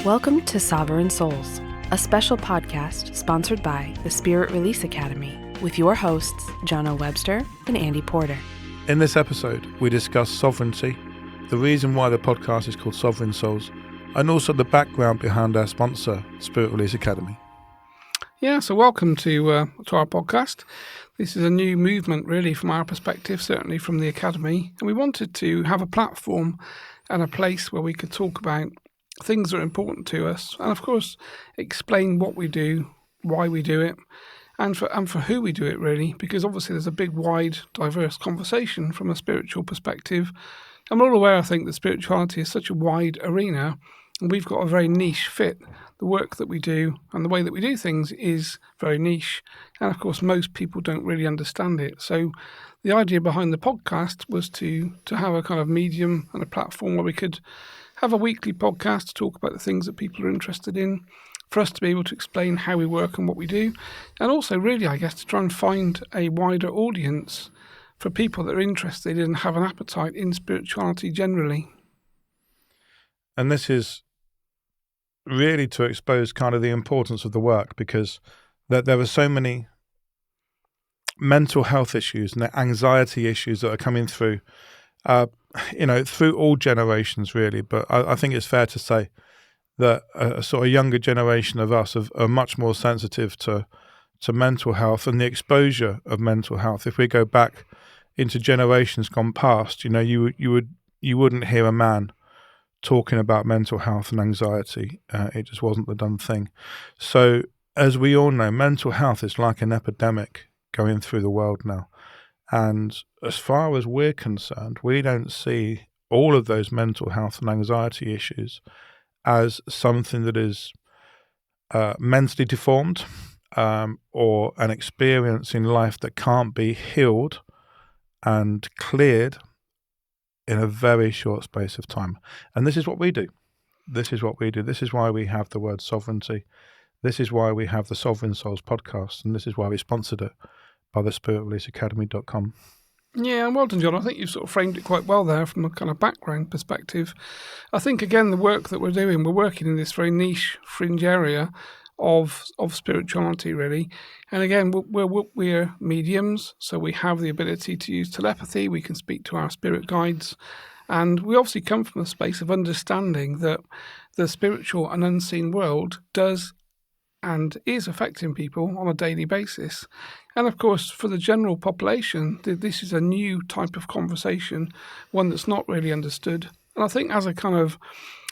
Welcome to Sovereign Souls, a special podcast sponsored by the Spirit Release Academy with your hosts, Jonno Webster and Andy Porter. In this episode, we discuss sovereignty, the reason why the podcast is called Sovereign Souls, and also the background behind our sponsor, Spirit Release Academy. Yeah, so welcome to our podcast. This is a new movement, really, from our perspective, certainly from the Academy. And we wanted to have a platform and a place where we could talk about things that are important to us, and of course, explain what we do, why we do it, and for who we do it, really, because obviously there's a big, wide, diverse conversation from a spiritual perspective. And we're all aware, I think, that spirituality is such a wide arena, and we've got a very niche fit. The work that we do and the way that we do things is very niche, and of course, most people don't really understand it. So the idea behind the podcast was to have a kind of medium and a platform where we could have a weekly podcast to talk about the things that people are interested in, for us to be able to explain how we work and what we do, and also really, I guess, to try and find a wider audience for people that are interested and have an appetite in spirituality generally. And this is really to expose kind of the importance of the work, because there are so many mental health issues and anxiety issues that are coming through through all generations, really. But I think it's fair to say that a sort of younger generation of us are much more sensitive to mental health and the exposure of mental health. If we go back into generations gone past, you wouldn't hear a man talking about mental health and anxiety. It just wasn't the done thing. So, as we all know, mental health is like an epidemic going through the world now. And as far as we're concerned, we don't see all of those mental health and anxiety issues as something that is mentally deformed or an experience in life that can't be healed and cleared in a very short space of time. And this is what we do. This is what we do. This is why we have the word sovereignty. This is why we have the Sovereign Souls podcast. And this is why we sponsored it by the spiritreleaseacademy.com. Yeah, well done, John. I think you've sort of framed it quite well there from a kind of background perspective. I think, again, the work that we're doing, we're working in this very niche, fringe area of spirituality, really. And again, we're mediums, so we have the ability to use telepathy. We can speak to our spirit guides. And we obviously come from a space of understanding that the spiritual and unseen world does and is affecting people on a daily basis. And of course, for the general population, this is a new type of conversation, one that's not really understood. And I think as a kind of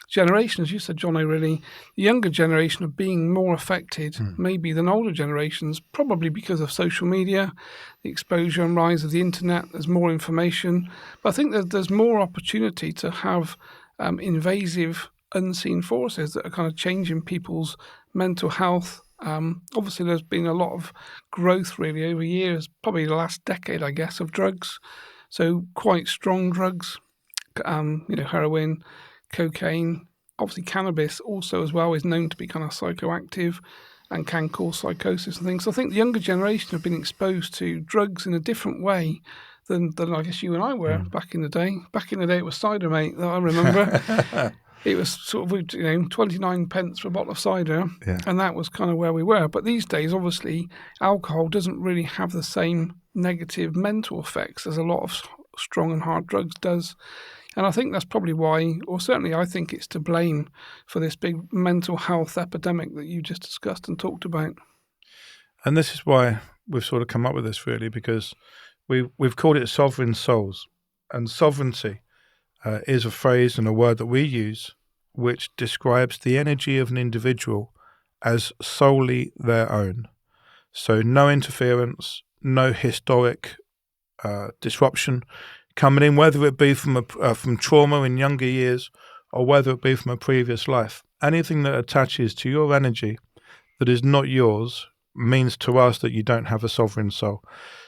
generation, as you said, Jonno, really, the younger generation are being more affected maybe than older generations, probably because of social media, the exposure and rise of the internet. There's more information. But I think that there's more opportunity to have invasive, unseen forces that are kind of changing people's mental health. Obviously, there's been a lot of growth really over years, probably the last decade, I guess, of drugs. So quite strong drugs, heroin, cocaine, obviously cannabis also as well is known to be kind of psychoactive and can cause psychosis and things. So I think the younger generation have been exposed to drugs in a different way than I guess you and I were back in the day. Back in the day, it was cider, mate, that I remember. It was sort of, 29 pence for a bottle of cider, and that was kind of where we were. But these days, obviously, alcohol doesn't really have the same negative mental effects as a lot of strong and hard drugs does. And I think that's probably why, or certainly I think it's to blame for this big mental health epidemic that you just discussed and talked about. And this is why we've sort of come up with this, really, because we've called it Sovereign Souls. And sovereignty is a phrase and a word that we use which describes the energy of an individual as solely their own. So no interference, no historic disruption coming in, whether it be from trauma in younger years or whether it be from a previous life. Anything that attaches to your energy that is not yours means to us that you don't have a sovereign soul.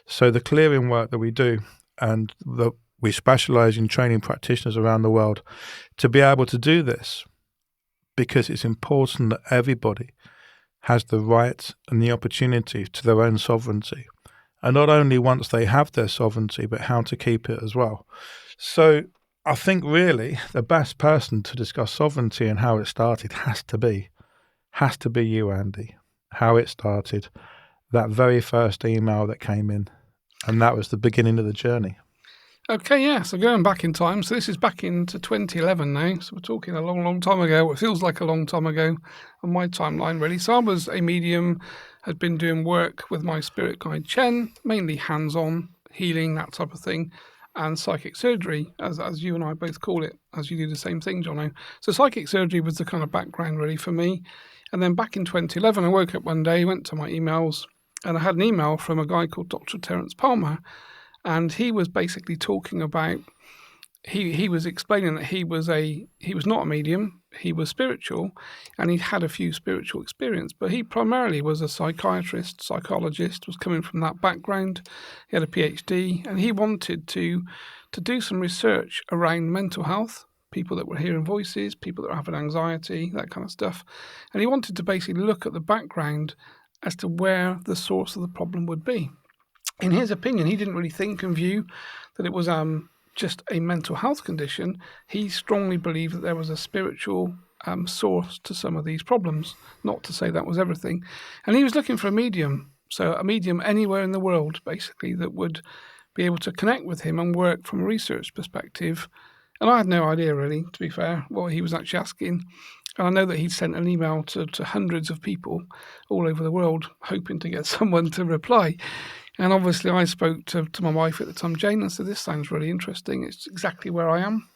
So the clearing work that we do, and we specialize in training practitioners around the world to be able to do this, because it's important that everybody has the right and the opportunity to their own sovereignty. And not only once they have their sovereignty, but how to keep it as well. So I think really the best person to discuss sovereignty and how it started has to be you, Andy. How it started, that very first email that came in, and that was the beginning of the journey. Okay, yeah, so going back in time, so this is back into 2011 now, so we're talking a long, long time ago. It feels like a long time ago on my timeline, really. So I was a medium, had been doing work with my spirit guide Chen, mainly hands-on, healing, that type of thing, and psychic surgery, as you and I both call it, as you do the same thing, Jonno. So psychic surgery was the kind of background, really, for me. And then back in 2011, I woke up one day, went to my emails, and I had an email from a guy called Dr. Terence Palmer, and he was basically talking about, he was explaining that he was not a medium, he was spiritual, and he'd had a few spiritual experience, but he primarily was a psychiatrist, psychologist, was coming from that background. He had a PhD, and he wanted to do some research around mental health, people that were hearing voices, people that were having anxiety, that kind of stuff. And he wanted to basically look at the background as to where the source of the problem would be. In his opinion, he didn't really think and view that it was just a mental health condition. He strongly believed that there was a spiritual source to some of these problems, not to say that was everything. And he was looking for a medium, so a medium anywhere in the world, basically, that would be able to connect with him and work from a research perspective. And I had no idea, really, to be fair, what he was actually asking. And I know that he'd sent an email to hundreds of people all over the world, hoping to get someone to reply. And obviously I spoke to my wife at the time, Jane, and said, this sounds really interesting. It's exactly where I am,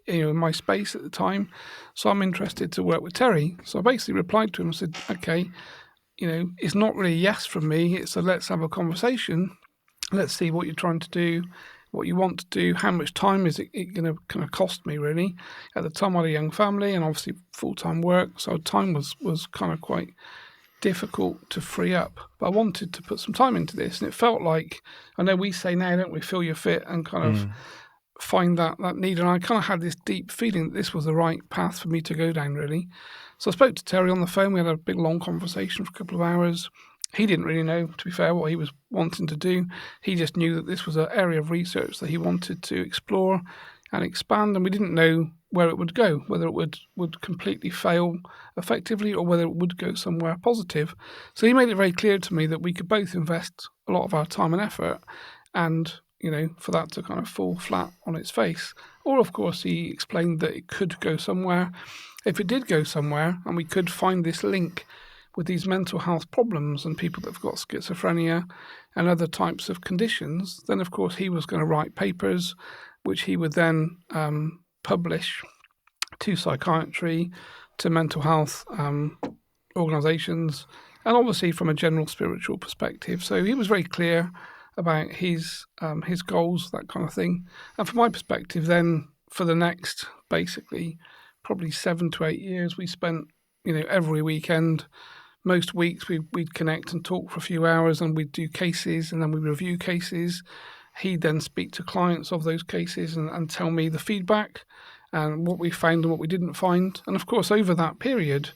in my space at the time. So I'm interested to work with Terry. So I basically replied to him and said, okay, it's not really a yes from me. It's a let's have a conversation. Let's see what you're trying to do, what you want to do, how much time is it going to kind of cost me, really. At the time I had a young family and obviously full-time work, so time was kind of quite difficult to free up, but I wanted to put some time into this, and it felt like, I know we say now, don't we, feel your fit and kind of find that need, and I kind of had this deep feeling that this was the right path for me to go down, really. So I spoke to Terry on the phone. We had a big long conversation for a couple of hours. He didn't really know, to be fair, what he was wanting to do. He just knew that this was an area of research that he wanted to explore and expand, and we didn't know where it would go, whether it would completely fail effectively or whether it would go somewhere positive. So he made it very clear to me that we could both invest a lot of our time and effort, and for that to kind of fall flat on its face. Or, of course, he explained that it could go somewhere. If it did go somewhere and we could find this link with these mental health problems and people that have got schizophrenia and other types of conditions, then, of course, he was going to write papers which he would then publish to psychiatry, to mental health organisations, and obviously from a general spiritual perspective. So he was very clear about his goals, that kind of thing. And from my perspective, then for the next basically probably 7 to 8 years, we spent every weekend. Most weeks we'd connect and talk for a few hours, and we'd do cases, and then we'd review cases. He'd then speak to clients of those cases and tell me the feedback and what we found and what we didn't find. And of course, over that period,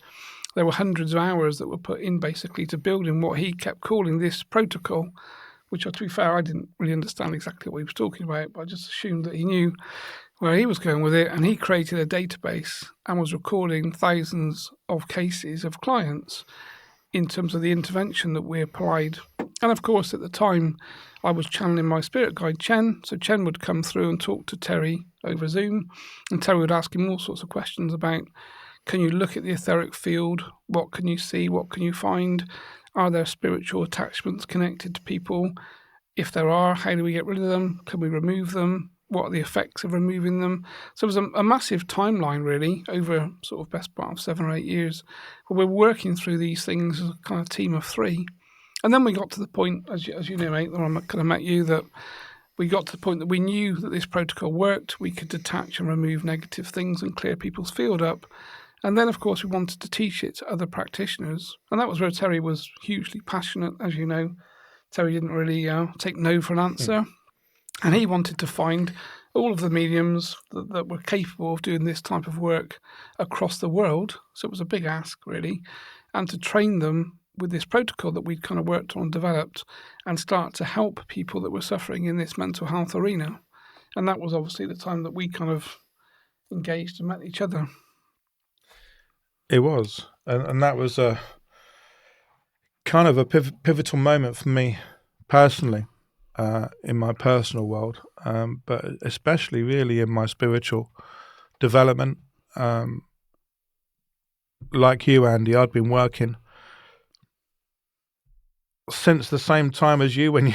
there were hundreds of hours that were put in basically to building what he kept calling this protocol, which, to be fair, I didn't really understand exactly what he was talking about, but I just assumed that he knew where he was going with it. And he created a database and was recording thousands of cases of clients in terms of the intervention that we applied. And of course, at the time, I was channeling my spirit guide, Chen. So Chen would come through and talk to Terry over Zoom, and Terry would ask him all sorts of questions about, can you look at the etheric field? What can you see? What can you find? Are there spiritual attachments connected to people? If there are, how do we get rid of them? Can we remove them? What are the effects of removing them? So it was a massive timeline, really, over sort of best part of 7 or 8 years, where we're working through these things as a kind of team of 3. And then we got to the point, as you know, mate, when I kind of met you, that we got to the point that we knew that this protocol worked. We could detach and remove negative things and clear people's field up. And then, of course, we wanted to teach it to other practitioners. And that was where Terry was hugely passionate. As you know, Terry didn't really take no for an answer. And he wanted to find all of the mediums that were capable of doing this type of work across the world. So it was a big ask, really. And to train them with this protocol that we'd kind of worked on and developed, and start to help people that were suffering in this mental health arena. And that was obviously the time that we kind of engaged and met each other. It was. And that was a kind of a pivotal moment for me personally, in my personal world, but especially really in my spiritual development. Like you, Andy, I'd been working since the same time as you. When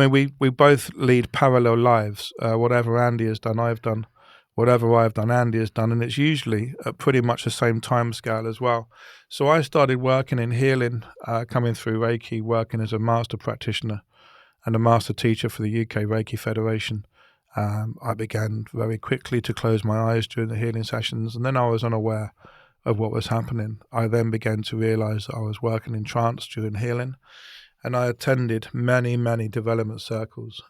we both lead parallel lives. Whatever Andy has done, I've done. Whatever I've done, Andy has done, and it's usually at pretty much the same time scale as well. So I started working in healing, coming through Reiki, working as a master practitioner and a master teacher for the UK Reiki Federation. I began very quickly to close my eyes during the healing sessions, and then I was unaware of what was happening. I then began to realise that I was working in trance during healing, and I attended many, many development circles,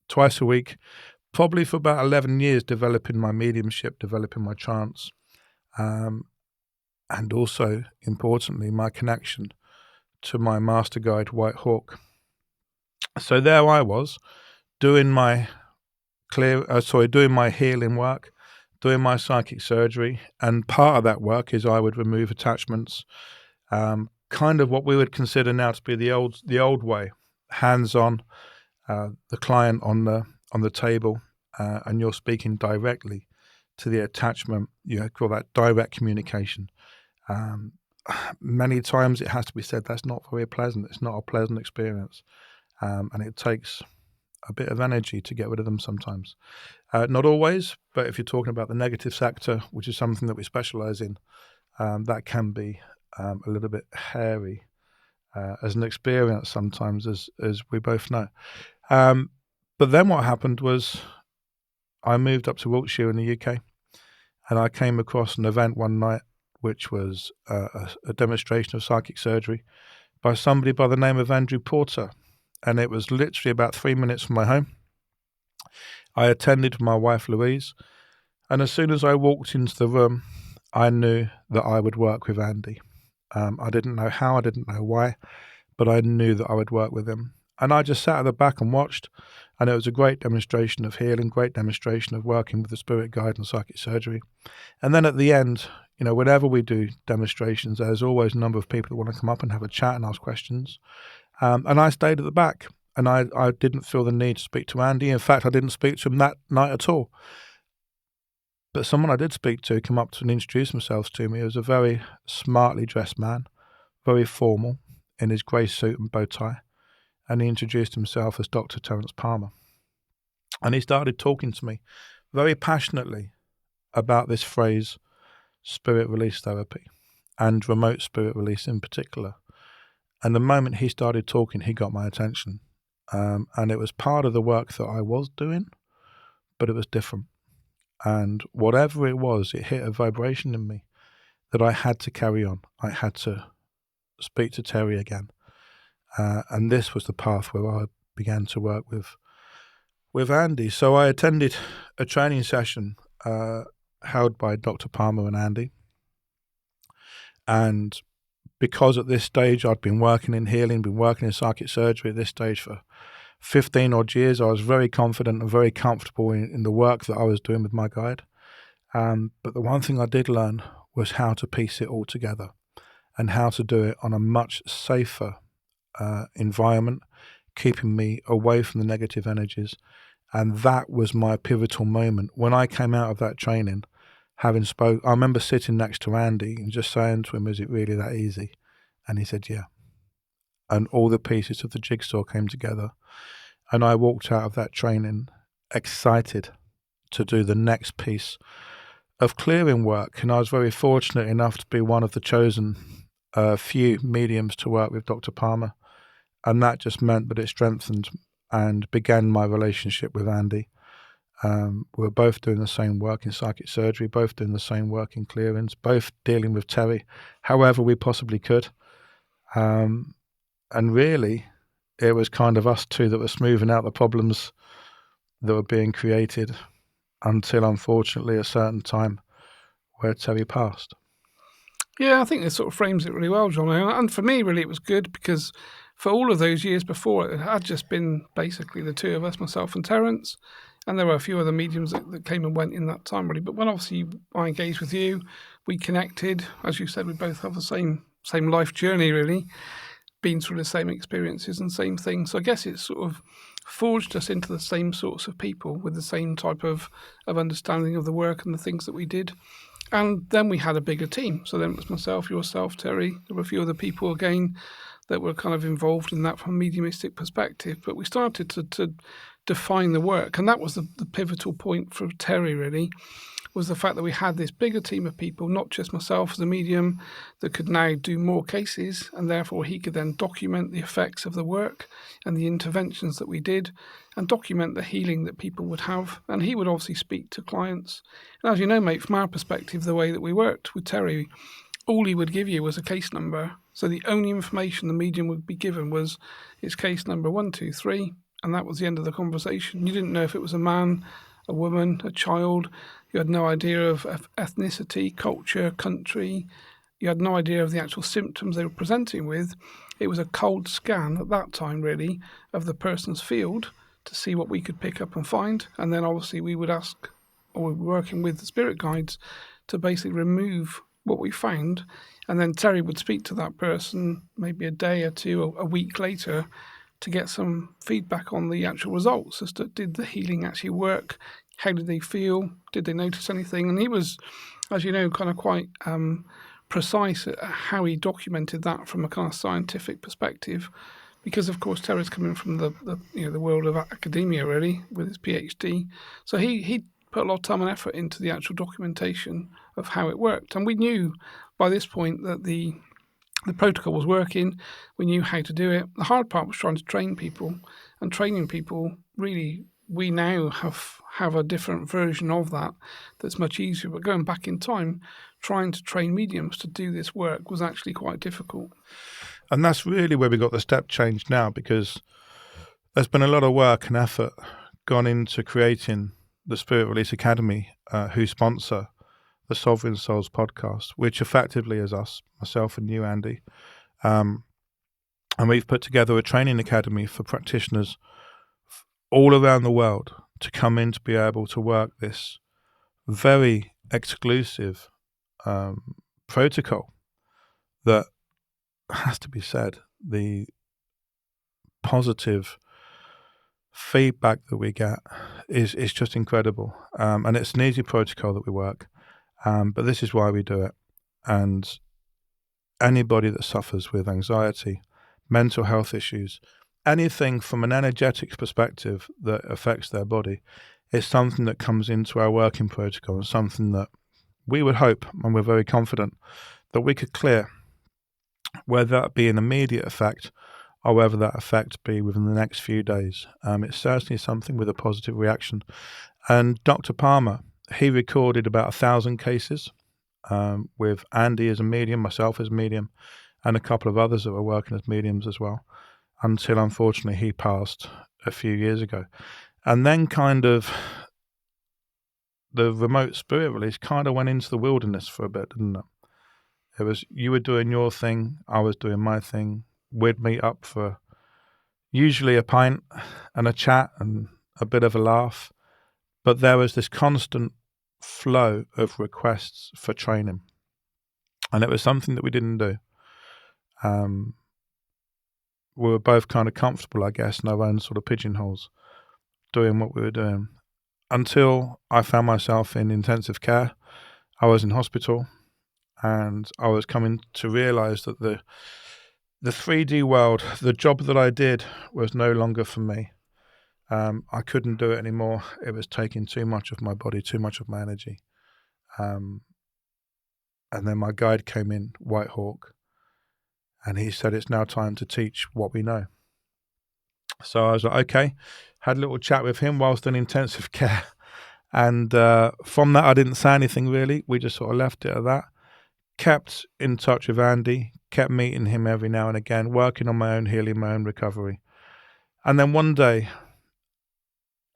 twice a week, probably for about 11 years, developing my mediumship, developing my trance, and also, importantly, my connection to my master guide, White Hawk. So there I was, doing my doing my healing work, doing my psychic surgery, and part of that work is I would remove attachments, kind of what we would consider now to be the old way, hands-on, the client on the table, and you're speaking directly to the attachment. You call that direct communication. Many times it has to be said that's not very pleasant. It's not a pleasant experience, and it takes a bit of energy to get rid of them sometimes. Not always, but if you're talking about the negative sector, which is something that we specialize in, that can be a little bit hairy as an experience sometimes, as we both know. But then what happened was I moved up to Wiltshire in the UK, and I came across an event one night which was a demonstration of psychic surgery by somebody by the name of Andrew Porter. And it was literally about 3 minutes from my home. I attended with my wife Louise, and as soon as I walked into the room, I knew that I would work with Andy. I didn't know how, I didn't know why, but I knew that I would work with him. And I just sat at the back and watched, and it was a great demonstration of healing, great demonstration of working with the spirit guide and psychic surgery. And then at the end, whenever we do demonstrations, there's always a number of people that want to come up and have a chat and ask questions. And I stayed at the back, and I didn't feel the need to speak to Andy. In fact, I didn't speak to him that night at all. But someone I did speak to came up to and introduced themselves to me. He was a very smartly dressed man, very formal, in his grey suit and bow tie. And he introduced himself as Dr. Terence Palmer. And he started talking to me very passionately about this phrase, spirit release therapy, and remote spirit release in particular. And the moment he started talking, he got my attention. And it was part of the work that I was doing, but it was different. And whatever it was, it hit a vibration in me that I had to carry on. I had to speak to Terry again. And this was the path where I began to work with Andy. So I attended a training session held by Dr. Palmer and Andy. And because at this stage I'd been working in healing, been working in psychic surgery at this stage for 15 odd years, I was very confident and very comfortable in the work that I was doing with my guide. But the one thing I did learn was how to piece it all together and how to do it on a much safer environment, keeping me away from the negative energies. And that was my pivotal moment. When I came out of that training, I remember sitting next to Andy and just saying to him, is it really that easy? And he said, yeah. And all the pieces of the jigsaw came together. And I walked out of that training excited to do the next piece of clearing work. And I was very fortunate enough to be one of the chosen few mediums to work with Dr. Palmer. And that just meant that it strengthened and began my relationship with Andy. We were both doing the same work in psychic surgery, both doing the same work in clearings, both dealing with Terry however we possibly could. And really, it was kind of us two that were smoothing out the problems that were being created until, unfortunately, a certain time where Terry passed. Yeah, I think this sort of frames it really well, Jonno. And for me, really, it was good because for all of those years before, it had just been basically the two of us, myself and Terence, and there were a few other mediums that came and went in that time, really. But when obviously I engaged with you, we connected. As you said, we both have the same life journey, really, been through the same experiences and same things. So I guess it's sort of forged us into the same sorts of people with the same type of understanding of the work and the things that we did. And then we had a bigger team. So then it was myself, yourself, Terry. There were a few other people again that were kind of involved in that from a mediumistic perspective. But we started to define the work. And that was the pivotal point for Terry, really, was the fact that we had this bigger team of people, not just myself as a medium, that could now do more cases, and therefore he could then document the effects of the work and the interventions that we did, and document the healing that people would have. And he would obviously speak to clients. And as you know, mate, from our perspective, the way that we worked with Terry, all he would give you was a case number. So the only information the medium would be given was it's case number 1, 2, 3, and that was the end of the conversation. You didn't know if it was a man, a woman, a child. You had no idea of ethnicity, culture, country. You had no idea of the actual symptoms they were presenting with. It was a cold scan at that time, really, of the person's field to see what we could pick up and find. And then obviously we would ask, or we were working with the spirit guides to basically remove what we found. And then Terry would speak to that person maybe a day or two, a week later, to get some feedback on the actual results as to did the healing actually work? How did they feel? Did they notice anything? And he was, as you know, kind of quite precise at how he documented that from a kind of scientific perspective, because of course Terry's coming from the world of academia, really, with his PhD. So he put a lot of time and effort into the actual documentation of how it worked, and we knew by this point that the protocol was working. We knew how to do it. The hard part was trying to train people, and training people, really, we now have a different version of that that's much easier. But going back in time, trying to train mediums to do this work was actually quite difficult. And that's really where we got the step change now, because there's been a lot of work and effort gone into creating the Spirit Release Academy, who sponsor the Sovereign Souls podcast, which effectively is us, myself and you, Andy. And we've put together a training academy for practitioners all around the world to come in to be able to work this very exclusive protocol that has to be said. The positive feedback that we get is just incredible. And it's an easy protocol that we work. But this is why we do it. And anybody that suffers with anxiety, mental health issues, anything from an energetic perspective that affects their body, is something that comes into our working protocol, and something that we would hope, and we're very confident, that we could clear, whether that be an immediate effect or whether that effect be within the next few days. It's certainly something with a positive reaction. And Dr. Palmer, he recorded about 1,000 cases with Andy as a medium, myself as a medium, and a couple of others that were working as mediums as well, until unfortunately he passed a few years ago. And then kind of the remote spirit release kind of went into the wilderness for a bit, didn't it? It was, you were doing your thing, I was doing my thing. We'd meet up for usually a pint and a chat and a bit of a laugh. But there was this constant flow of requests for training. And it was something that we didn't do. We were both kind of comfortable, I guess, in our own sort of pigeonholes, doing what we were doing. Until I found myself in intensive care. I was in hospital, and I was coming to realise that the 3D world, the job that I did, was no longer for me. I couldn't do it anymore. It was taking too much of my body, too much of my energy. And then my guide came in, White Hawk, and he said, it's now time to teach what we know. So I was like, okay, had a little chat with him whilst in intensive care. And from that, I didn't say anything really. We just sort of left it at that. Kept in touch with Andy, kept meeting him every now and again, working on my own healing, my own recovery. And then one day,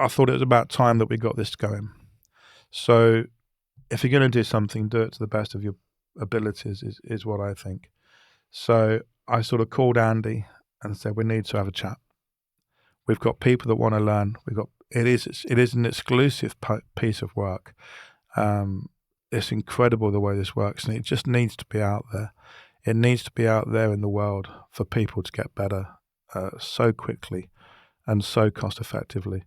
I thought it was about time that we got this going. So if you're going to do something, do it to the best of your abilities is what I think. So I sort of called Andy and said, we need to have a chat. We've got people that want to learn. It is an exclusive piece of work. It's incredible the way this works, and it just needs to be out there. It needs to be out there in the world for people to get better so quickly and so cost effectively.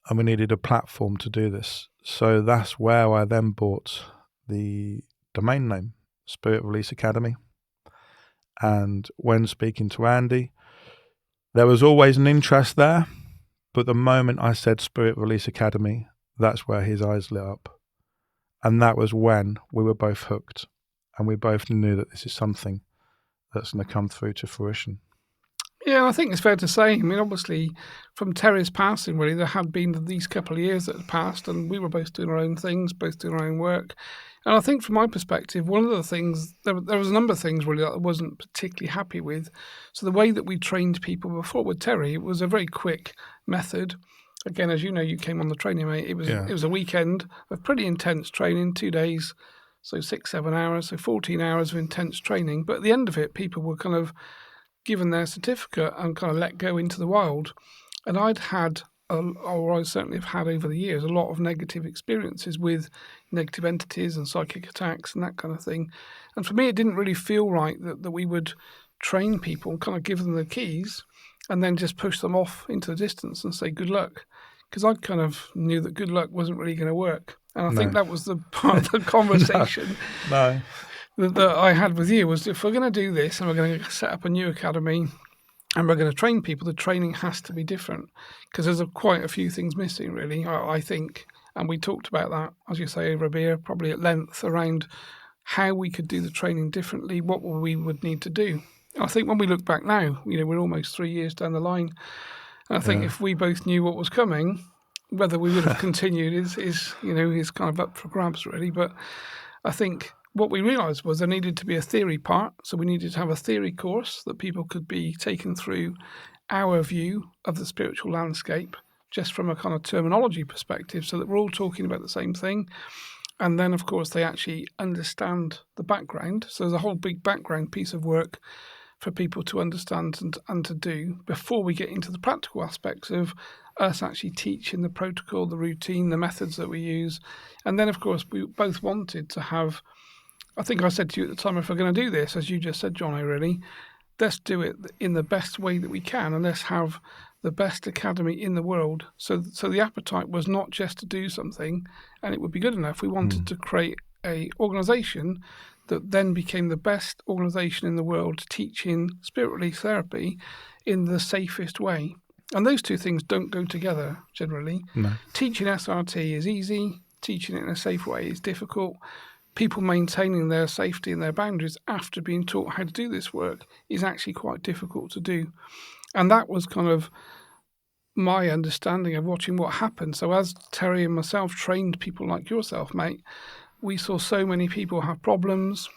And we needed a platform to do this. So that's where I then bought the domain name, Spirit Release Academy. And when speaking to Andy, there was always an interest there. But the moment I said Spirit Release Academy, that's where his eyes lit up. And that was when we were both hooked. And we both knew that this is something that's going to come through to fruition. Yeah, I think it's fair to say. I mean, obviously, from Terry's passing, really, there had been these couple of years that had passed, and we were both doing our own things, both doing our own work. And I think from my perspective, one of the things, there was a number of things really that I wasn't particularly happy with. So the way that we trained people before with Terry, it was a very quick method. Again, as you know, you came on the training, mate. It was a weekend of pretty intense training, 2 days, so 6-7 hours, so 14 hours of intense training. But at the end of it, people were kind of given their certificate and kind of let go into the wild. And I certainly have had over the years, a lot of negative experiences with negative entities and psychic attacks and that kind of thing. And for me, it didn't really feel right that we would train people and kind of give them the keys and then just push them off into the distance and say, good luck. Because I kind of knew that good luck wasn't really going to work. And I think that was the part of the conversation. No. That I had with you was, if we're going to do this and we're going to set up a new academy and we're going to train people, the training has to be different because there's quite a few things missing, really, I think. And we talked about that, as you say, over a beer, probably at length, around how we could do the training differently, what we would need to do. I think when we look back now, we're almost 3 years down the line. And I think if we both knew what was coming, whether we would have continued is kind of up for grabs, really. But I think what we realised was there needed to be a theory part. So we needed to have a theory course that people could be taken through our view of the spiritual landscape, just from a kind of terminology perspective, so that we're all talking about the same thing. And then, of course, they actually understand the background. So there's a whole big background piece of work for people to understand and to do before we get into the practical aspects of us actually teaching the protocol, the routine, the methods that we use. And then, of course, we both wanted to have, I think I said to you at the time, if we're going to do this, as you just said, Jonno, really, let's do it in the best way that we can, and let's have the best academy in the world. So the appetite was not just to do something and it would be good enough. We wanted to create a organisation that then became the best organisation in the world teaching spirit release therapy in the safest way. And those two things don't go together generally. No. Teaching SRT is easy. Teaching it in a safe way is difficult. People maintaining their safety and their boundaries after being taught how to do this work is actually quite difficult to do. And that was kind of my understanding of watching what happened. So as Terry and myself trained people like yourself, mate, we saw so many people have problems.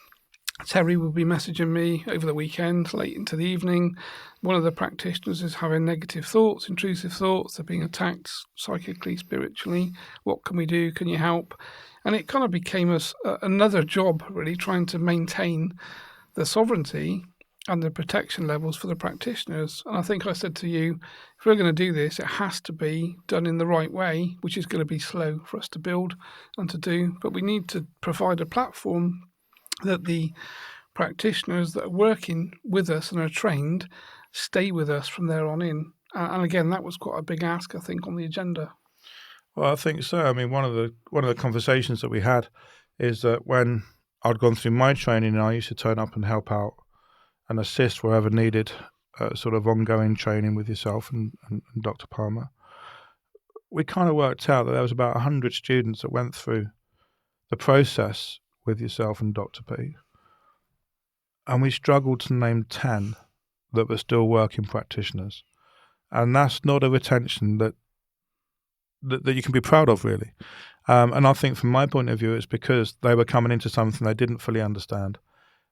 Terry would be messaging me over the weekend, late into the evening. One of the practitioners is having negative thoughts, intrusive thoughts. They're being attacked psychically, spiritually. What can we do? Can you help? And it kind of became another job, really, trying to maintain the sovereignty and the protection levels for the practitioners. And I think I said to you, if we're going to do this, it has to be done in the right way, which is going to be slow for us to build and to do. But we need to provide a platform that the practitioners that are working with us and are trained stay with us from there on in. And again, that was quite a big ask, I think, on the agenda. Well, I think so. I mean, one of the conversations that we had is that when I'd gone through my training, I used to turn up and help out and assist wherever needed, sort of ongoing training with yourself and Dr. Palmer. We kind of worked out that there was about 100 students that went through the process with yourself and Dr. P. And we struggled to name 10 that were still working practitioners. And that's not a retention that you can be proud of, really. And I think from my point of view, it's because they were coming into something they didn't fully understand.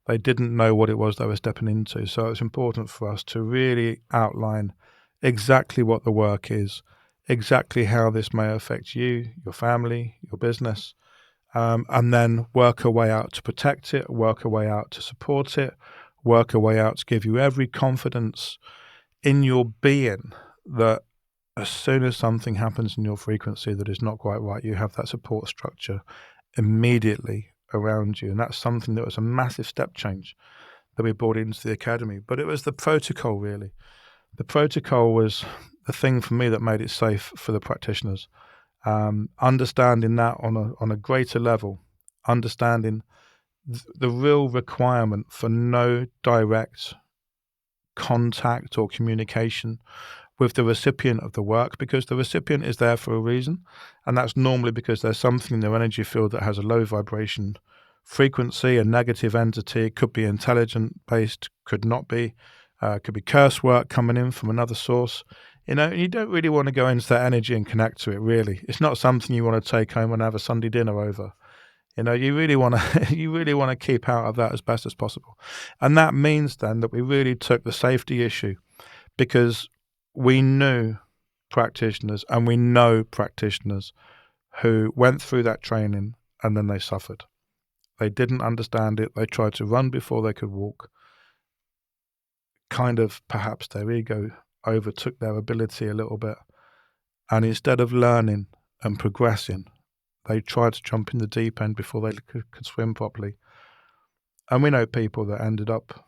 They didn't know what it was they were stepping into. So it's important for us to really outline exactly what the work is, exactly how this may affect you, your family, your business, and then work a way out to protect it, work a way out to support it, work a way out to give you every confidence in your being that as soon as something happens in your frequency that is not quite right, you have that support structure immediately around you. And that's something that was a massive step change that we brought into the academy. But it was the protocol, really. The protocol was the thing for me that made it safe for the practitioners. Understanding that on a greater level, understanding the real requirement for no direct contact or communication with the recipient of the work, because the recipient is there for a reason, and that's normally because there's something in their energy field that has a low vibration frequency, a negative entity. It could be intelligent based, could not be, could be curse work coming in from another source. You know, you don't really want to go into that energy and connect to it, really. It's not something you want to take home and have a Sunday dinner over. You know, you really want to keep out of that as best as possible. And that means then that we really took the safety issue, because we knew practitioners and we know practitioners who went through that training and then they suffered. They didn't understand it. They tried to run before they could walk. Kind of perhaps their ego overtook their ability a little bit. And instead of learning and progressing, they tried to jump in the deep end before they could swim properly. And we know people that ended up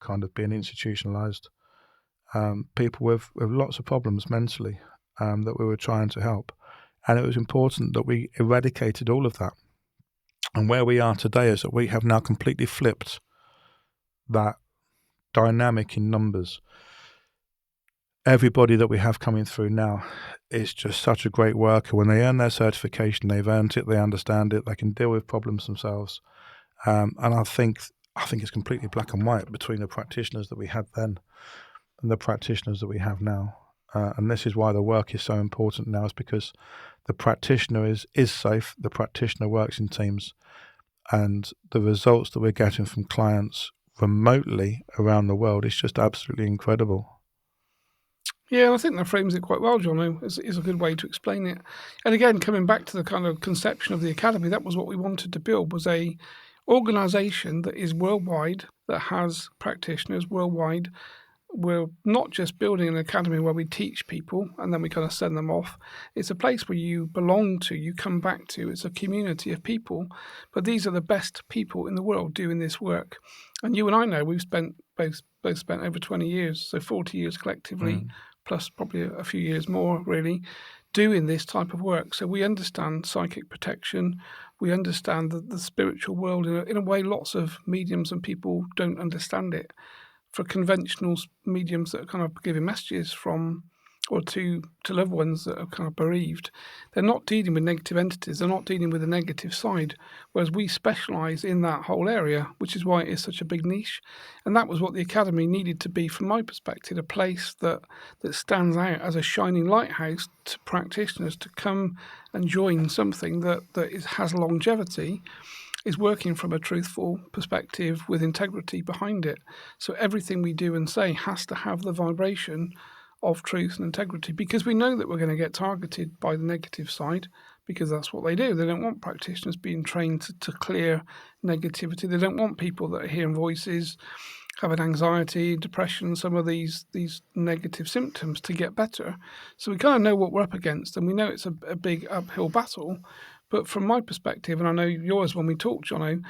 kind of being institutionalized, people with lots of problems mentally that we were trying to help. And it was important that we eradicated all of that. And where we are today is that we have now completely flipped that dynamic in numbers. Everybody that we have coming through now is just such a great worker. When they earn their certification, they've earned it, they understand it, they can deal with problems themselves. And I think it's completely black and white between the practitioners that we had then and the practitioners that we have now. And this is why the work is so important now, is because the practitioner is safe, the practitioner works in teams, and the results that we're getting from clients remotely around the world is just absolutely incredible. Yeah, I think that frames it quite well, Jonno. Is a good way to explain it. And again, coming back to the kind of conception of the academy, that was what we wanted to build, was a organisation that is worldwide, that has practitioners worldwide. We're not just building an academy where we teach people and then we kind of send them off. It's a place where you belong to, you come back to. It's a community of people, but these are the best people in the world doing this work. And you and I know we've both spent over 20 years, so 40 years collectively, plus probably a few years more, really, doing this type of work. So we understand psychic protection. We understand the spiritual world in a way lots of mediums and people don't understand it. For conventional mediums that are kind of giving messages from or to loved ones that are kind of bereaved, they're not dealing with negative entities, they're not dealing with the negative side, whereas we specialise in that whole area, which is why it is such a big niche. And that was what the academy needed to be, from my perspective, a place that stands out as a shining lighthouse to practitioners to come and join something that has longevity, is working from a truthful perspective with integrity behind it. So everything we do and say has to have the vibration of truth and integrity, because we know that we're going to get targeted by the negative side, because that's what they do. They don't want practitioners being trained to clear negativity. They don't want people that are hearing voices, having anxiety, depression, some of these negative symptoms to get better. So we kind of know what we're up against, and we know it's a big uphill battle. But from my perspective, and I know yours when we talked, Jonno,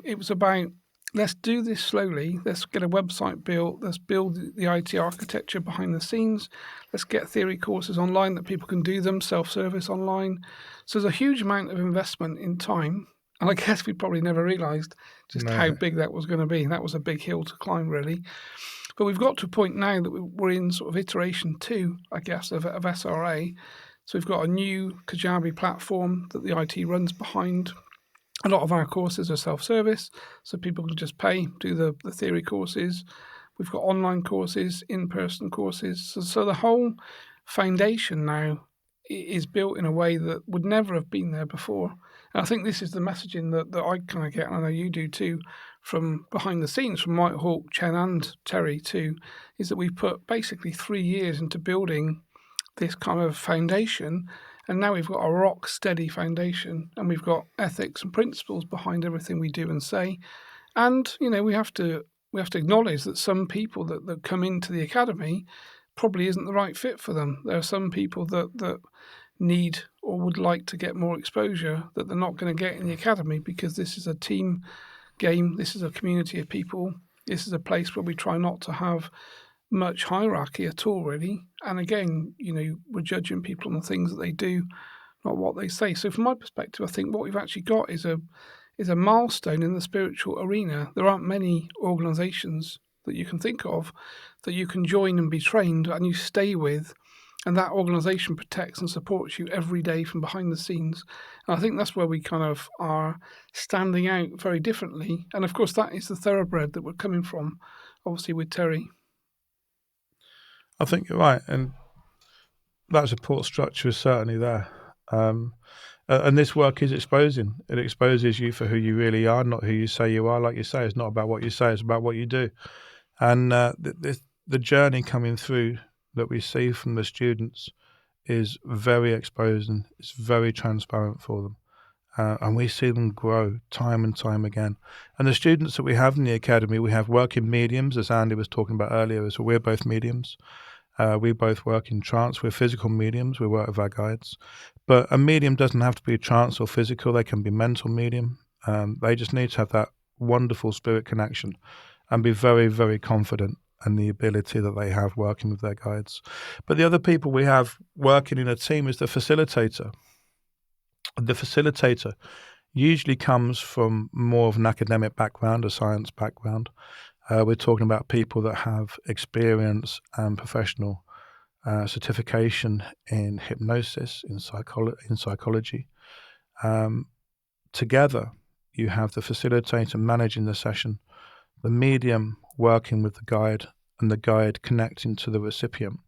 it was about, let's do this slowly. Let's get a website built. Let's build the IT architecture behind the scenes. Let's get theory courses online that people can do them, self-service online. So there's a huge amount of investment in time. And I guess we probably never realised just how big that was going to be. That was a big hill to climb, really. But we've got to a point now that we're in sort of iteration 2, I guess, of SRA. So we've got a new Kajabi platform that the IT runs behind. A lot of our courses are self-service, so people can just pay, do the theory courses. We've got online courses, in-person courses. So the whole foundation now is built in a way that would never have been there before. And I think this is the messaging that I kind of get, and I know you do too, from behind the scenes, from Mike Hawke, Chen and Terry too, is that we've put basically 3 years into building this kind of foundation, and now we've got a rock steady foundation, and we've got ethics and principles behind everything we do and say, And, we have to acknowledge that some people that come into the academy probably isn't the right fit for them. There are some people that need or would like to get more exposure that they're not going to get in the academy, because this is a team game. This is a community of people. This is a place where we try not to have much hierarchy at all, really. And again, we're judging people on the things that they do, not what they say. So from my perspective, I think what we've actually got is a milestone in the spiritual arena. There aren't many organisations that you can think of that you can join and be trained and you stay with, and that organisation protects and supports you every day from behind the scenes. And I think that's where we kind of are standing out very differently. And of course, that is the thoroughbred that we're coming from, obviously, with Terry. I think you're right, and that support structure is certainly there. And this work is exposing. It exposes you for who you really are, not who you say you are. Like you say, it's not about what you say, it's about what you do. And the journey coming through that we see from the students is very exposing. It's very transparent for them. And we see them grow time and time again. And the students that we have in the academy, we have working mediums, as Andy was talking about earlier, so we're both mediums. We both work in trance. We're physical mediums. We work with our guides. But a medium doesn't have to be trance or physical. They can be mental medium. They just need to have that wonderful spirit connection and be very, very confident in the ability that they have working with their guides. But the other people we have working in a team is the facilitator. The facilitator usually comes from more of an academic background, a science background. We're talking about people that have experience and professional certification in hypnosis, in psychology. Together, you have the facilitator managing the session, the medium working with the guide, and the guide connecting to the recipient.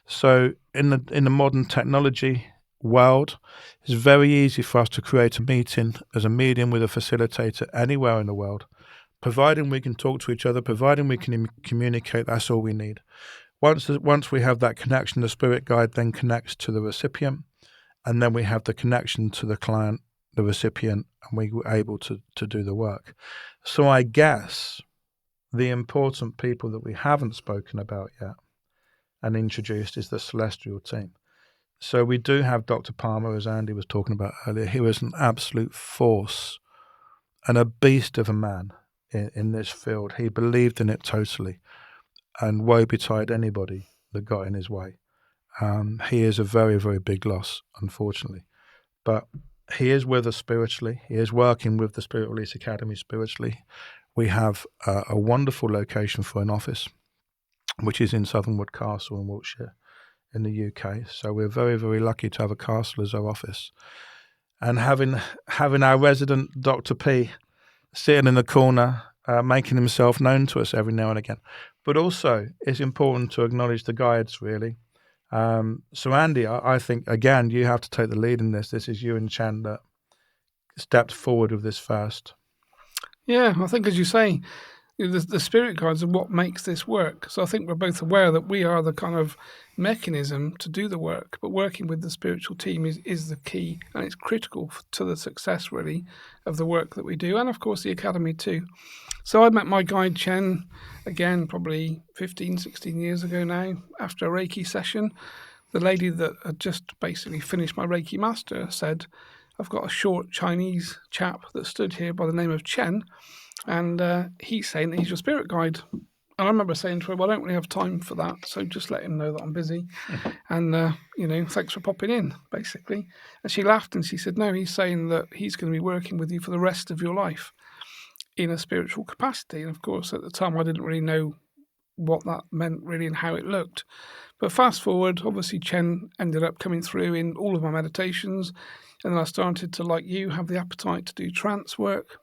So in the modern technology world, it's very easy for us to create a meeting as a medium with a facilitator anywhere in the world. Providing we can talk to each other, providing we can communicate, that's all we need. Once we have that connection, the spirit guide then connects to the recipient, and then we have the connection to the client, the recipient, and we were able to do the work. So I guess the important people that we haven't spoken about yet and introduced is the celestial team. So we do have Dr. Palmer, as Andy was talking about earlier. He was an absolute force and a beast of a man in this field. He believed in it totally, and woe betide anybody that got in his way. He is a very, very big loss, unfortunately. But he is with us spiritually. He is working with the Spirit Release Academy spiritually. We have a wonderful location for an office, which is in Southernwood Castle in Wiltshire in the UK. So we're very, very lucky to have a castle as our office. And having our resident Dr. P sitting in the corner, making himself known to us every now and again. But also, it's important to acknowledge the guides, really. So Andy, I think, again, you have to take the lead in this. This is you and Chen that stepped forward with this first. Yeah, I think, as you say, the spirit guides are what makes this work. So I think we're both aware that we are the kind of mechanism to do the work, but working with the spiritual team is the key, and it's critical to the success, really, of the work that we do, and of course the academy too. So I met my guide Chen, again, probably 15, 16 years ago now, after a Reiki session. The lady that had just basically finished my Reiki master said, "I've got a short Chinese chap that stood here by the name of Chen, and he's saying that he's your spirit guide." And I remember saying to her, "Well, I don't really have time for that, so just let him know that I'm busy. And, thanks for popping in," basically. And she laughed and she said, "No, he's saying that he's going to be working with you for the rest of your life in a spiritual capacity." And of course, at the time, I didn't really know what that meant really and how it looked. But fast forward, obviously, Chen ended up coming through in all of my meditations. And then I started to, like you, have the appetite to do trance work.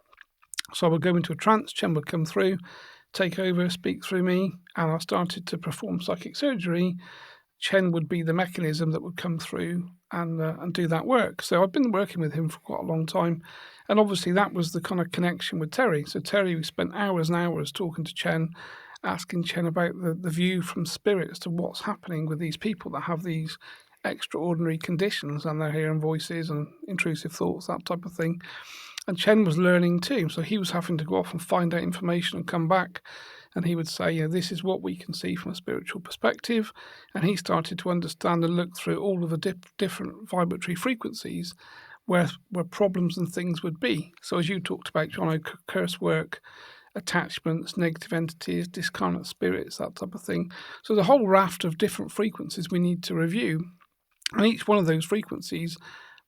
So I would go into a trance, Chen would come through, take over, speak through me, and I started to perform psychic surgery. Chen would be the mechanism that would come through and do that work. So I've been working with him for quite a long time. And obviously that was the kind of connection with Terry. So Terry, we spent hours and hours talking to Chen, asking Chen about the view from spirit as to what's happening with these people that have these extraordinary conditions and they're hearing voices and intrusive thoughts, that type of thing. And Chen was learning too, so he was having to go off and find out information and come back. And he would say, this is what we can see from a spiritual perspective. And he started to understand and look through all of the different vibratory frequencies where problems and things would be. So as you talked about, Jonno, curse work, attachments, negative entities, discarnate spirits, that type of thing. So the whole raft of different frequencies we need to review. And each one of those frequencies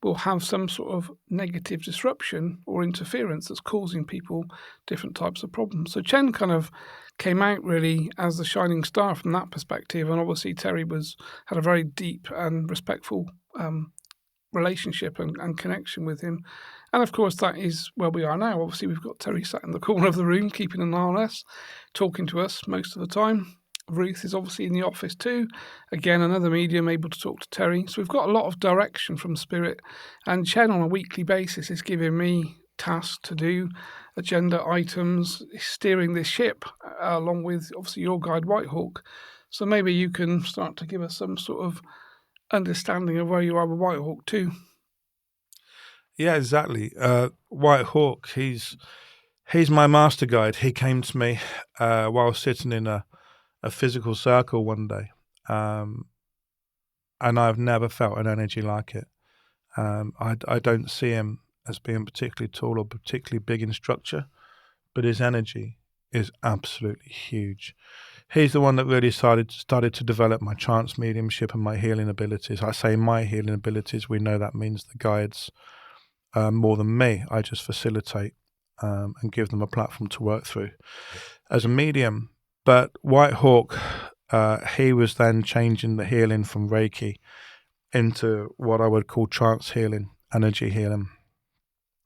will have some sort of negative disruption or interference that's causing people different types of problems. So Chen kind of came out really as the shining star from that perspective, and obviously Terry had a very deep and respectful relationship and connection with him. And of course that is where we are now. Obviously we've got Terry sat in the corner of the room keeping an eye on us, talking to us most of the time. Ruth is obviously in the office too. Again, another medium able to talk to Terry. So we've got a lot of direction from Spirit. And Chen on a weekly basis is giving me tasks to do, agenda items, steering this ship, along with obviously your guide Whitehawk. So maybe you can start to give us some sort of understanding of where you are with Whitehawk too. Yeah, exactly. Whitehawk, he's my master guide. He came to me while sitting in a physical circle one day, and I've never felt an energy like it. I don't see him as being particularly tall or particularly big in structure, but his energy is absolutely huge. He's the one that really started to develop my trance mediumship and my healing abilities. I say my healing abilities. We know that means the guides more than me. I just facilitate and give them a platform to work through as a medium. But Whitehawk, he was then changing the healing from Reiki into what I would call trance healing, energy healing,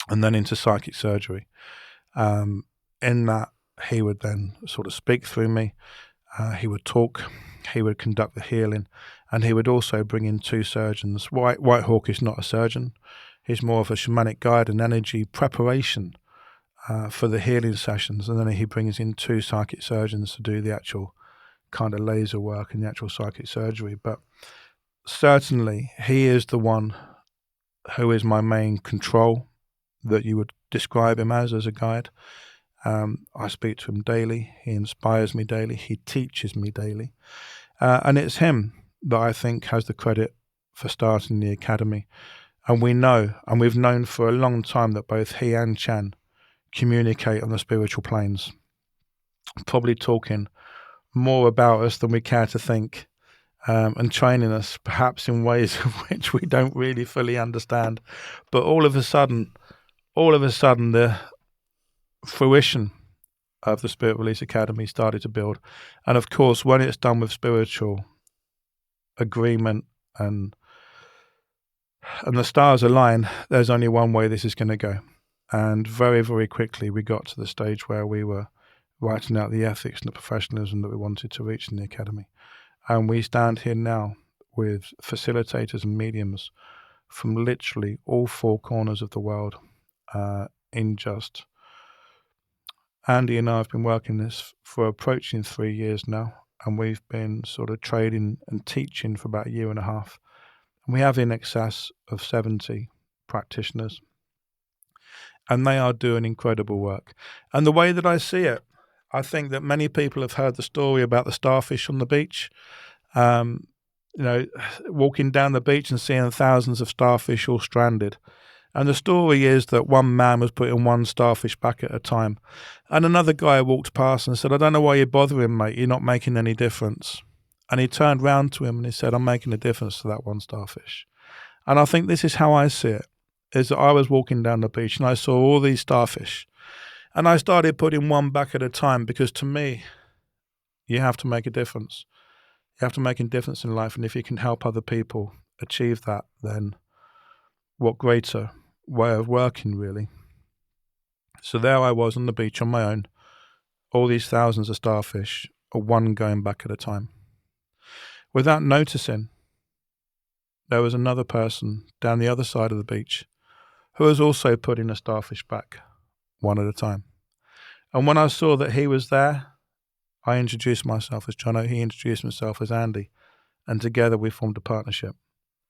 and then into psychic surgery. In that, he would then sort of speak through me. He would talk, he would conduct the healing, and he would also bring in two surgeons. Whitehawk is not a surgeon. He's more of a shamanic guide and energy preparation for the healing sessions, and then he brings in two psychic surgeons to do the actual kind of laser work and the actual psychic surgery. But certainly he is the one who is my main control that you would describe him as a guide. I speak to him daily. He inspires me daily. He teaches me daily. And it's him that I think has the credit for starting the academy. And we know, and we've known for a long time, that both he and Chen communicate on the spiritual planes, probably talking more about us than we care to think, and training us perhaps in ways of which we don't really fully understand. But all of a sudden, the fruition of the Spirit Release Academy started to build. And of course, when it's done with spiritual agreement and the stars align, there's only one way this is going to go. And very, very quickly, we got to the stage where we were writing out the ethics and the professionalism that we wanted to reach in the academy. And we stand here now with facilitators and mediums from literally all four corners of the world in just... Andy and I have been working this for approaching 3 years now, and we've been sort of trading and teaching for about 1.5 years. And we have in excess of 70 practitioners, and they are doing incredible work. And the way that I see it, I think that many people have heard the story about the starfish on the beach. Walking down the beach and seeing thousands of starfish all stranded. And the story is that one man was putting one starfish back at a time. And another guy walked past and said, "I don't know why you're bothering, mate. You're not making any difference." And he turned round to him and he said, "I'm making a difference to that one starfish." And I think this is how I see it, is that I was walking down the beach and I saw all these starfish. And I started putting one back at a time, because to me, you have to make a difference. You have to make a difference in life. And if you can help other people achieve that, then what greater way of working, really. So there I was on the beach on my own, all these thousands of starfish, one going back at a time. Without noticing, there was another person down the other side of the beach who was also putting a starfish back, one at a time. And when I saw that he was there, I introduced myself as Jonno, he introduced himself as Andy, and together we formed a partnership.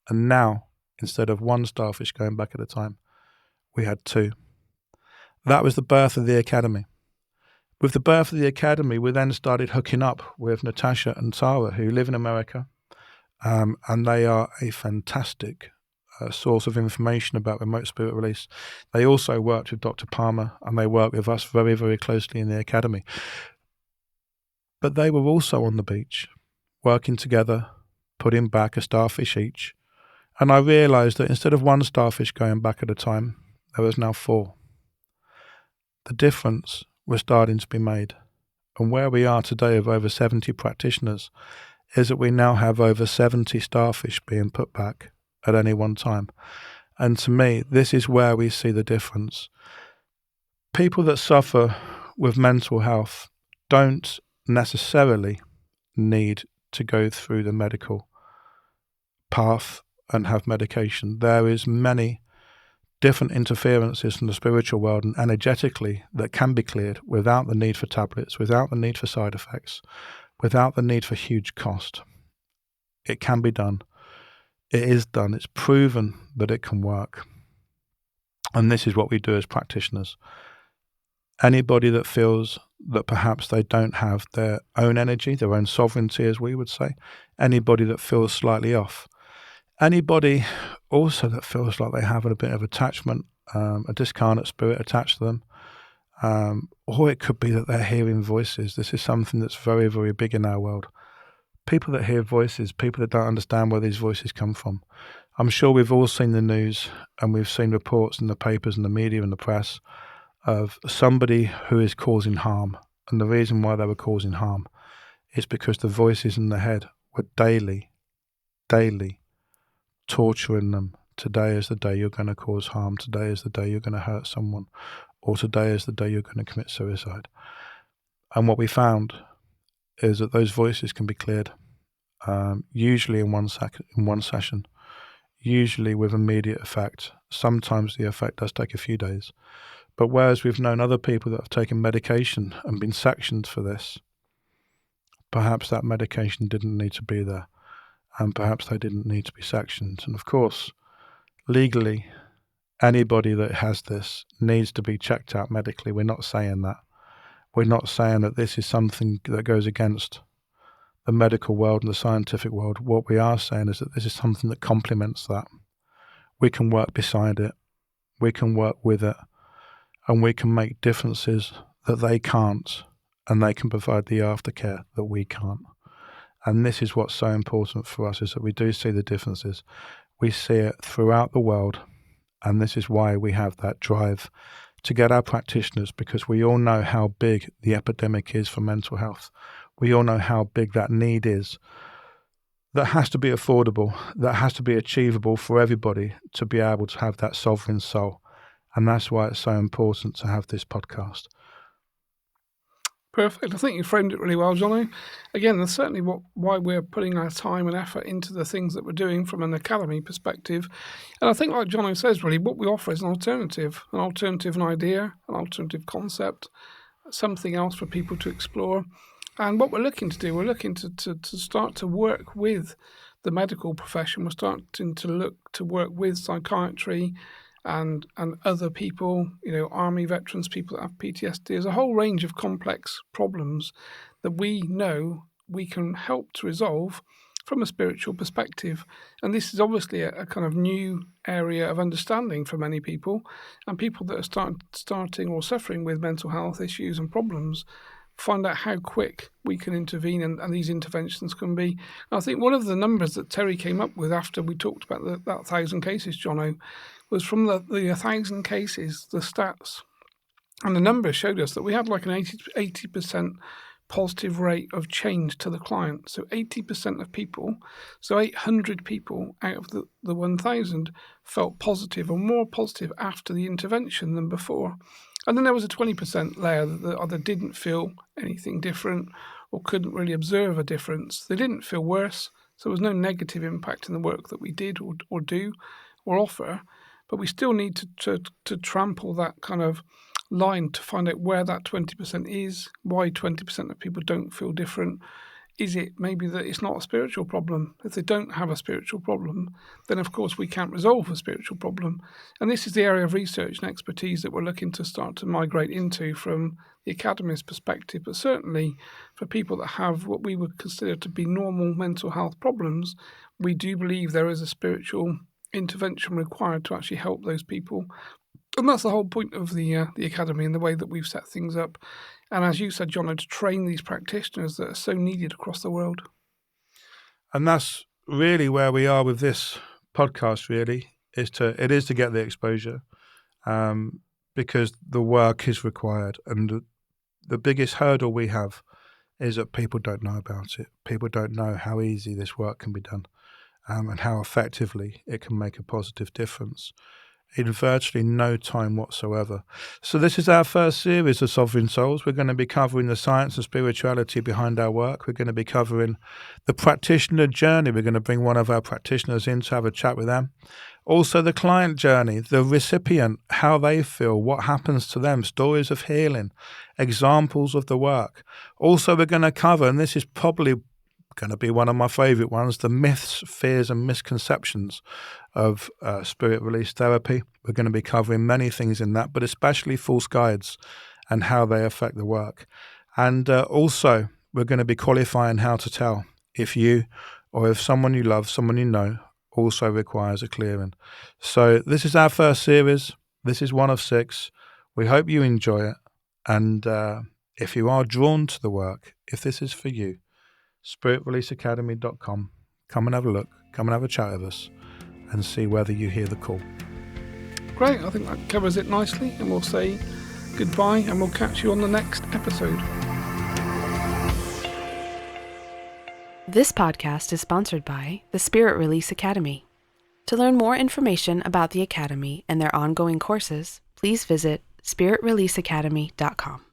And now, instead of one starfish going back at a time, we had two. That was the birth of the Academy. With the birth of the Academy, we then started hooking up with Natasha and Tara, who live in America, and they are a fantastic source of information about remote spirit release. They also worked with Dr. Palmer, and they work with us very, very closely in the Academy. But they were also on the beach, working together, putting back a starfish each. And I realised that instead of one starfish going back at a time, there was now 4. The difference was starting to be made. And where we are today of over 70 practitioners is that we now have over 70 starfish being put back at any one time. And to me, this is where we see the difference. People that suffer with mental health don't necessarily need to go through the medical path and have medication. There is many different interferences from the spiritual world and energetically that can be cleared without the need for tablets, without the need for side effects, without the need for huge cost. It can be done. It is done. It's proven that it can work. And this is what we do as practitioners. Anybody that feels that perhaps they don't have their own energy, their own sovereignty, as we would say, anybody that feels slightly off, anybody also that feels like they have a bit of attachment, a discarnate spirit attached to them, or it could be that they're hearing voices. This is something that's very, very big in our world. People that hear voices, people that don't understand where these voices come from. I'm sure we've all seen the news and we've seen reports in the papers and the media and the press of somebody who is causing harm. And the reason why they were causing harm is because the voices in the head were daily torturing them. Today is the day you're going to cause harm. Today is the day you're going to hurt someone. Or today is the day you're going to commit suicide. And what we found is that those voices can be cleared, usually in one session, usually with immediate effect. Sometimes the effect does take a few days. But whereas we've known other people that have taken medication and been sectioned for this, perhaps that medication didn't need to be there, and perhaps they didn't need to be sectioned. And of course, legally, anybody that has this needs to be checked out medically. We're not saying that. We're not saying that this is something that goes against the medical world and the scientific world. What we are saying is that this is something that complements that. We can work beside it. We can work with it. And we can make differences that they can't. And they can provide the aftercare that we can't. And this is what's so important for us, is that we do see the differences. We see it throughout the world. And this is why we have that drive to get our practitioners, because we all know how big the epidemic is for mental health. We all know how big that need is. That has to be affordable, that has to be achievable for everybody to be able to have that sovereign soul. And that's why it's so important to have this podcast. Perfect. I think you framed it really well, Jonno. Again, that's certainly why we're putting our time and effort into the things that we're doing from an academy perspective. And I think, like Jonno says, really, what we offer is an alternative idea, an alternative concept, something else for people to explore. And what we're looking to do, we're looking to start to work with the medical profession. We're starting to look to work with psychiatry and other people, army veterans, people that have PTSD. There's a whole range of complex problems that we know we can help to resolve from a spiritual perspective. And this is obviously a kind of new area of understanding for many people, and people that are starting or suffering with mental health issues and problems find out how quick we can intervene and these interventions can be. And I think one of the numbers that Terry came up with after we talked about that 1,000 cases, Jonno, was from the 1,000 cases, the stats, and the numbers showed us that we had like an 80% positive rate of change to the client. So 80% of people, so 800 people out of the 1,000 felt positive or more positive after the intervention than before. And then there was a 20% layer that either didn't feel anything different or couldn't really observe a difference. They didn't feel worse, so there was no negative impact in the work that we did or do or offer, but we still need to trample that kind of line to find out where that 20% is, why 20% of people don't feel different. is it maybe that it's not a spiritual problem? If they don't have a spiritual problem, then of course we can't resolve a spiritual problem. And this is the area of research and expertise that we're looking to start to migrate into from the academy's perspective, but certainly for people that have what we would consider to be normal mental health problems, we do believe there is a spiritual intervention required to actually help those people. And that's the whole point of the academy and the way that we've set things up. And as you said, Jonno, to train these practitioners that are so needed across the world. And that's really where we are with this podcast, really, it is to get the exposure, because the work is required. And the biggest hurdle we have is that people don't know about it. People don't know how easy this work can be done, and how effectively it can make a positive difference in virtually no time whatsoever. So this is our first series of Sovereign Souls. We're going to be covering the science and spirituality behind our work. We're going to be covering the practitioner journey. We're going to bring one of our practitioners in to have a chat with them. Also the client journey, the recipient, how they feel, what happens to them, stories of healing, examples of the work. Also we're going to cover, and this is probably going to be one of my favourite ones, the myths, fears and misconceptions of spirit release therapy. We're going to be covering many things in that, but especially false guides and how they affect the work. And also we're going to be qualifying how to tell if you or if someone you love, someone you know, also requires a clearing. So this is our first series. This is one of 6. We hope you enjoy it. And if you are drawn to the work, if this is for you, spiritreleaseacademy.com. Come and have a look. Come and have a chat with us and see whether you hear the call. Great. I think that covers it nicely. And we'll say goodbye and we'll catch you on the next episode. This podcast is sponsored by the Spirit Release Academy. To learn more information about the Academy and their ongoing courses, please visit spiritreleaseacademy.com.